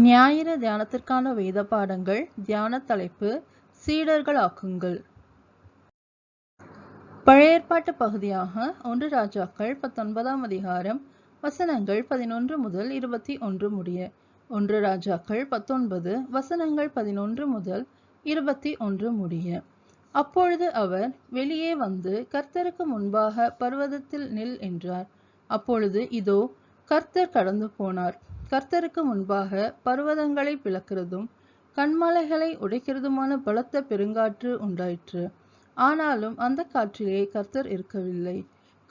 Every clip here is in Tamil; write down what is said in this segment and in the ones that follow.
ஞாயிறு தியானத்திற்கான வேத பாடங்கள். தியான தலைப்பு சீடர்களாக்குங்கள். பழைய ஏற்பாட்டு பகுதியாக 1 ராஜாக்கள் 19ஆம் அதிகாரம் வசனங்கள் 11 முதல் 21 முடிய. 1 ராஜாக்கள் 19 வசனங்கள் 11 முதல் 21 முடிய. அப்பொழுது அவர் வெளியே வந்து, கர்த்தருக்கு முன்பாக பர்வதத்தில் நில் என்றார். அப்பொழுது இதோ, கர்த்தர் கடந்து போனார். கர்த்தருக்கு முன்பாக பர்வதங்களை பிளக்கிறதும் கண்மலைகளை உடைக்கிறதுமான பலத்த பெருங்காற்று உண்டாயிற்று. ஆனாலும் அந்த காற்றிலே கர்த்தர் இருக்கவில்லை.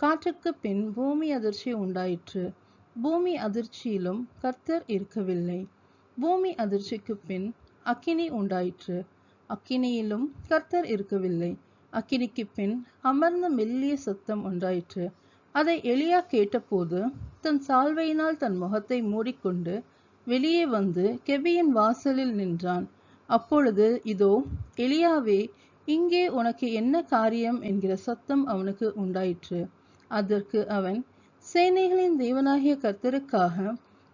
காற்றுக்கு பின் பூமி அதிர்ச்சி உண்டாயிற்று. பூமி அதிர்ச்சியிலும் கர்த்தர் இருக்கவில்லை. பூமி அதிர்ச்சிக்கு பின் அக்கினி உண்டாயிற்று. அக்கினியிலும் கர்த்தர் இருக்கவில்லை. அக்கினிக்கு பின் அமர்ந்த மெல்லிய சத்தம் உண்டாயிற்று. அதை எலியா கேட்டபோது தன் சால்வையினால் தன் முகத்தை மூடிக்கொண்டு வெளியே வந்து கெபியின் வாசலில் நின்றான். அப்பொழுது இதோ, எலியாவே, இங்கே உனக்கு என்ன காரியம் என்கிற சத்தம் அவனுக்கு உண்டாயிற்று. அதற்கு அவன், சேனைகளின் தேவனாகிய கர்த்தருக்காக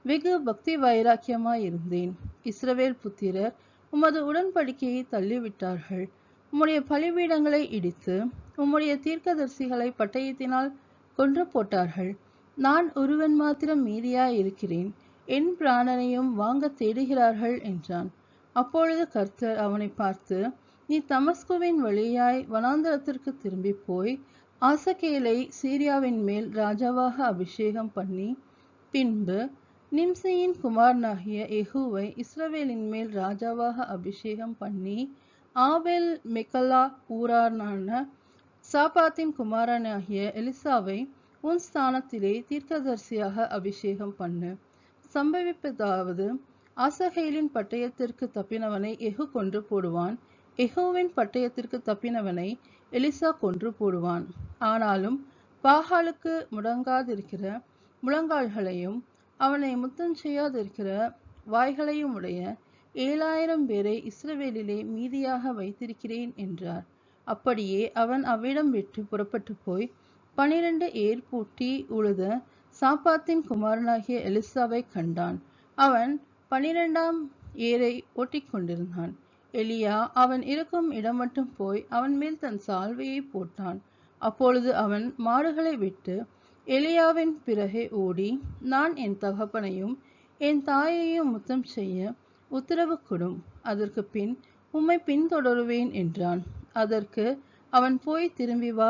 வெகு பக்தி வைராக்கியமாயிருந்தேன். இஸ்ரவேல் புத்திரர் உமது உடன்படிக்கையை தள்ளிவிட்டார்கள். உம்முடைய பலிபீடங்களை இடித்து உம்முடைய தீர்க்கதரிசிகளை பட்டயத்தினால் கொன்று போட்டார்கள். நான் ஒருவன் மாத்திரம் மீதியாயிருக்கிறேன். என் பிராணனையும் வாங்க தேடுகிறார்கள் என்றான். அப்பொழுது கர்த்தர் அவனை பார்த்து, நீ தமஸ்குவின் வழியாய் வனாந்தரத்திற்கு திரும்பி போய் ஆசகேலை சீரியாவின் மேல் ராஜாவாக அபிஷேகம் பண்ணி, பின்பு நிம்சியின் குமாரனாகிய யெகூவை இஸ்ரவேலின் மேல் ராஜாவாக அபிஷேகம் பண்ணி, ஆபேல் மெகலா ஊரானான சாபாத்தின் குமாரனாகிய எலிசாவை உன் ஸ்தானத்திலே தீர்க்கதரிசியாக அபிஷேகம் பண்ணு. சம்பவிப்பதாவது, ஆசகேலின் பட்டயத்திற்கு தப்பினவனை யெகூ கொன்று போடுவான். யெகூவின் பட்டயத்திற்கு தப்பினவனை எலிசா கொன்று போடுவான். ஆனாலும் பாகாலுக்கு முடங்காதிருக்கிற முழங்கால்களையும் அவனை முத்தம் செய்யாதிருக்கிற வாய்களையும் உடைய 7000 பேரை இஸ்ரவேலிலே மீதியாக வைத்திருக்கிறேன் என்றார். அப்படியே அவன் அவ்விடம் விட்டு புறப்பட்டு போய் 12 ஏர் பூட்டி உழுத சாப்பாத்தின் குமாரனாகிய எலிசாவை கண்டான். அவன் 12ஆம் ஏரை ஓட்டிக்கொண்டிருந்தான். எலியா அவன் இருக்கும் இடம் மட்டும் போய் அவன் மேல் தன் சால்வையை போட்டான். அப்பொழுது அவன் மாடுகளை விட்டு எலியாவின் பிறகே ஓடி, நான் என் தகப்பனையும் என் தாயையும் முத்தம் செய்ய உத்தரவு கொடும். அதற்கு பின் உம்மை பின்தொடருவேன் என்றான். அதற்கு அவன், போய் திரும்பி வா,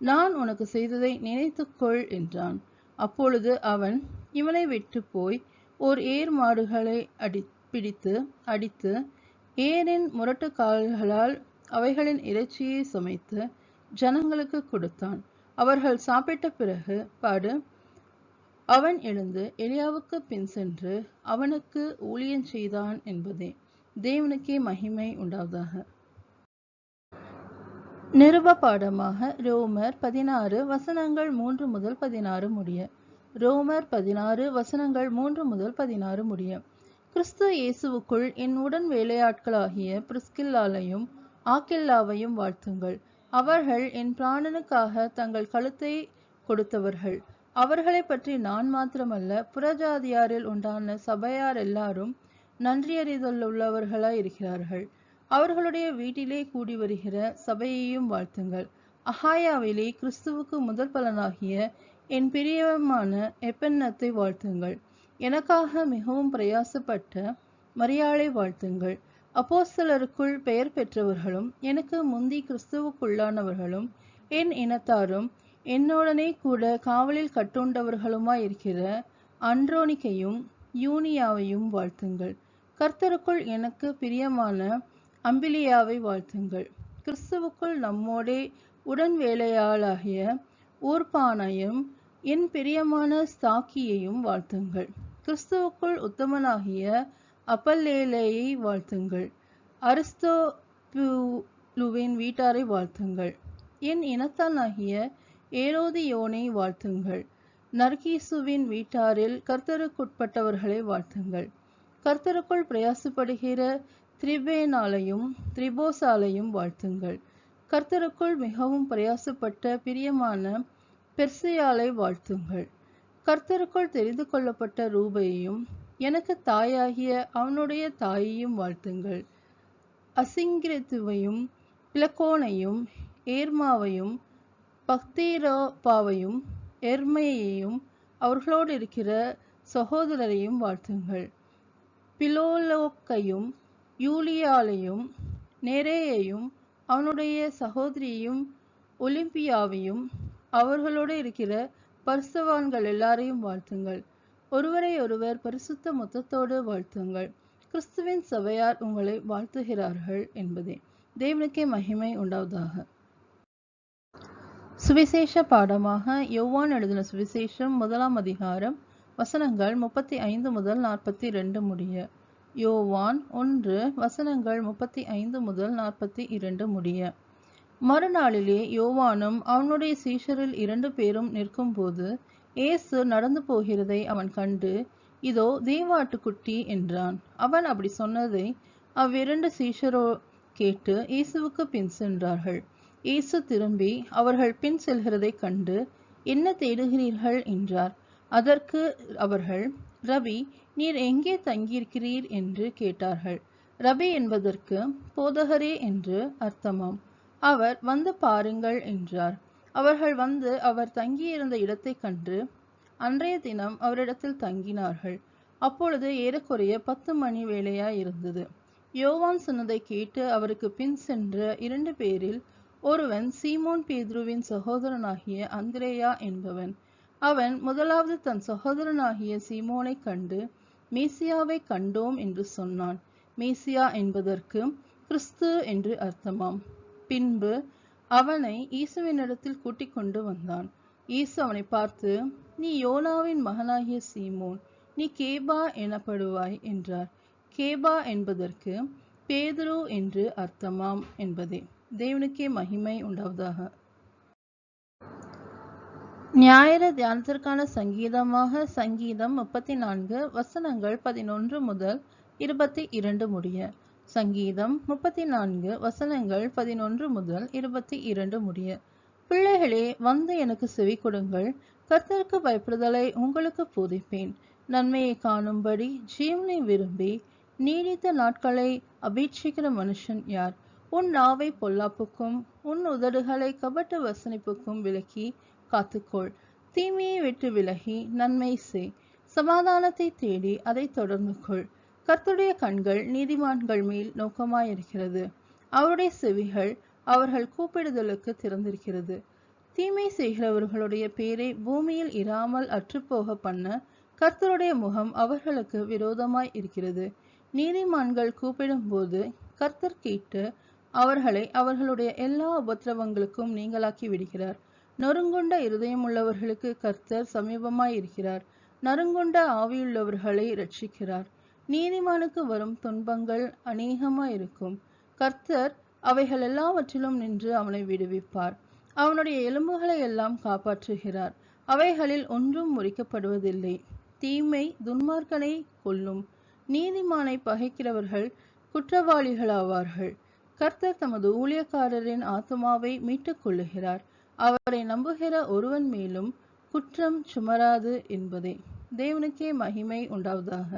நான் உனக்கு செய்ததை நினைத்துக்கொள் என்றான். அப்பொழுது அவன் இவனை விட்டு போய் ஓர் ஏர் மாடுகளை பிடித்து அடித்து ஏரின் முரட்டு கால்களால் அவைகளின் இறைச்சியை சமைத்து ஜனங்களுக்கு கொடுத்தான். அவர்கள் சாப்பிட்ட பிறகு அவன் எழுந்து எலியாவுக்கு பின் சென்று அவனுக்கு ஊழியம் செய்தான் என்பதே. தேவனுக்கே மகிமை உண்டாவதாக. நிருப பாடமாக ரோமர் 16 வசனங்கள் 3 முதல் 16 முடிய. ரோமர் 16 வசனங்கள் 3 முதல் 16 முடிய. கிறிஸ்து இயேசுவுக்குள் என் உடன் வேலையாட்களாகிய பிரிஸ்கில்லாவையும் ஆக்கில்லாவையும் வாழ்த்துங்கள். அவர்கள் என் பிராணனுக்காக தங்கள் கழுத்தை கொடுத்தவர்கள். அவர்களை பற்றி நான் மாத்திரமல்ல, புறஜாதியாரில் உண்டான சபையார் எல்லாரும் நன்றியறிதலுள்ளவர்களாய் இருக்கிறார்கள். அவர்களுடைய வீட்டிலே கூடி வருகிற சபையையும் வாழ்த்துங்கள். அகாயாவிலே கிறிஸ்துவுக்கு முதல் பலனாகிய என் பிரியமான எப்பென்னத்தை வாழ்த்துங்கள். எனக்காக மிகவும் பிரயாசப்பட்ட மரியாளை வாழ்த்துங்கள். அப்போஸ்தலருக்குள் பெயர் பெற்றவர்களும் எனக்கு முந்தி கிறிஸ்துவுக்குள்ளானவர்களும் என் இனத்தாரும் என்னுடனே கூட காவலில் கட்டுண்டவர்களுமாயிருக்கிற அன்ட்ரோனிக்கையும் யூனியாவையும் வாழ்த்துங்கள். கர்த்தருக்குள் எனக்கு பிரியமான அம்பிலியாவை வாழ்த்துங்கள். கிறிஸ்துவுக்குள் நம்மோடே உடன் வேலையாளாகிய ஊர்பானையும் என் பிரியமான ஸ்தாக்கியையும் வாழ்த்துங்கள். கிறிஸ்துவுக்குள் உத்தமனாகிய அப்பல்லேலையை வாழ்த்துங்கள். அரிஸ்தோபுலுவின் வீட்டாரை வாழ்த்துங்கள். என் இனத்தானாகிய ஏரோதியோனை வாழ்த்துங்கள். நர்கீசுவின் வீட்டாரில் கர்த்தருக்குட்பட்டவர்களை வாழ்த்துங்கள். கர்த்தருக்குள் பிரயாசப்படுகிற திரிபேனாலையும் திரிபோசாலையும் வாழ்த்துங்கள். கர்த்தருக்குள் மிகவும் பிரயாசப்பட்ட பிரியமான பெர்சியாலை வாழ்த்துங்கள். கர்த்தருக்குள் தெரிந்து கொள்ளப்பட்ட ரூபையையும் எனக்கு தாயாகிய அவனுடைய தாயையும் வாழ்த்துங்கள். அசிங்கிரித்துவையும் பிலக்கோனையும் ஏர்மாவையும் பக்திரோப்பாவையும் எர்மையையும் அவர்களோடு இருக்கிற சகோதரரையும் வாழ்த்துங்கள். பிலோலோக்கையும் யூலியாலையும் நெரேயையும் அவனுடைய சகோதரியையும் ஒலிம்பியாவையும் அவர்களோடு இருக்கிற பரிசுத்தவான்கள் எல்லாரையும் வாழ்த்துங்கள். ஒருவரை ஒருவர் பரிசுத்த முத்தத்தோடு வாழ்த்துங்கள். கிறிஸ்துவின் சபையார் உங்களை வாழ்த்துகிறார்கள் என்பதே. தேவனுக்கே மகிமை உண்டாவதாக. சுவிசேஷ பாடமாக யோவான் எழுதின சுவிசேஷம் 1 அதிகாரம் வசனங்கள் 35 முதல் 42 முடிய. யோவான் 1 வசனங்கள் 35 முதல் 42 முடிய. மறுநாளிலே யோவானும் அவனுடைய சீஷரில் 2 பேரும் நிற்கும்போது இயேசு நடந்து போகிறதை அவன் கண்டு, இதோ தேவாட்டுக்குட்டி என்றான். அவன் அப்படி சொன்னதை அவ்விரண்டு சீஷரோ கேட்டு இயேசுவுக்கு பின் சென்றார்கள். இயேசு திரும்பி அவர்கள் பின் செல்கிறதை கண்டு, என்ன தேடுகிறீர்கள் என்றார். அதற்கு அவர்கள், ரபி, நீர் எங்கே தங்கியிருக்கிறீர் என்று கேட்டார்கள். ரபி என்பதற்கு போதகரே என்று அர்த்தமாம். அவர் வந்து பாருங்கள் என்றார். அவர்கள் வந்து அவர் தங்கியிருந்த இடத்தை கண்டு அன்றைய தினம் அவரிடத்தில் தங்கினார்கள். அப்பொழுது ஏறக்குறைய 10 மணி வேளையாயிருந்தது. யோவான் சொன்னதை கேட்டு அவருக்கு பின் சென்ற 2 பேரில் ஒருவன் சீமோன் பேதுருவின் சகோதரனாகிய அந்திரேயா என்பவன். அவன் முதலாவது தன் சகோதரனாகிய சீமோனை கண்டு, மேசியாவை கண்டோம் என்று சொன்னான். மேசியா என்பதற்கு கிறிஸ்து என்று அர்த்தமாம். பின்பு அவனை இயேசுவினிடத்தில் கூட்டிக் கொண்டு வந்தான். இயேசு அவனை பார்த்து, நீ யோனாவின் மகனாகிய சீமோன், நீ கேபா எனப்படுவாய் என்றார். கேபா என்பதற்கு பேதுரு என்று அர்த்தமாம் என்பதே. தேவனுக்கே மகிமை உண்டாவதாக. ஞாயிறு தியானத்திற்கான சங்கீதமாக சங்கீதம் 34 வசனங்கள் 11 முதல் 22 முடிய. சங்கீதம் 34 வசனங்கள் 11 முதல் 22 முடிய. பிள்ளைகளே, வந்து எனக்கு செவி கொடுங்கள். கர்த்தருக்கு பயப்படுதலை உங்களுக்கு போதிப்பேன். நன்மையை காணும்படி ஜீவனை விரும்பி நீடித்த நாட்களை அபேட்சிக்கிற மனுஷன் யார்? உன் நாவை பொல்லாப்புக்கும் உன் உதடுகளை கபட்டு வசனிப்புக்கும் விலக்கி காத்துக்கொள். தீமையை விட்டு விலகி நன்மை செய். சமாதானத்தை தேடி அதை தொடர்ந்து கொள். கர்த்தருடைய கண்கள் நீதிமான்கள் மேல் நோக்கமாயிருக்கிறது. அவருடைய செவிகள் அவர்கள் கூப்பிடுதலுக்கு திறந்திருக்கிறது. தீமை செய்கிறவர்களுடைய பேரை பூமியில் இராமல் அற்றுப்போக பண்ண கர்த்தருடைய முகம் அவர்களுக்கு விரோதமாய் இருக்கிறது. நீதிமான்கள் கூப்பிடும்போது கர்த்தர் கேட்டு அவர்களை அவர்களுடைய எல்லா உபத்திரவங்களுக்கும் நீங்களாக்கி விடுகிறார். நொறுங்குண்ட இருதயமுள்ளவர்களுக்கு கர்த்தர் சமீபமாய் இருக்கிறார். நறுங்குண்ட ஆவியுள்ளவர்களை ரட்சிக்கிறார். நீதிமானுக்கு வரும் துன்பங்கள் அநேகமாயிருக்கும். கர்த்தர் அவைகள் எல்லாவற்றிலும் நின்று அவனை விடுவிப்பார். அவனுடைய எலும்புகளை எல்லாம் காப்பாற்றுகிறார். அவைகளில் ஒன்றும் முறிக்கப்படுவதில்லை. தீமை துன்மார்க்கனை கொல்லும். நீதிமானை பகைக்கிறவர்கள் குற்றவாளிகளாவார்கள். கர்த்தர் தமது ஊழியக்காரரின் ஆத்துமாவை மீட்டுக் கொள்ளுகிறார். அவரை நம்புகிற ஒருவன் மேலும் குற்றம் சுமராது என்பதே. தேவனுக்கே மகிமை உண்டாவதாக.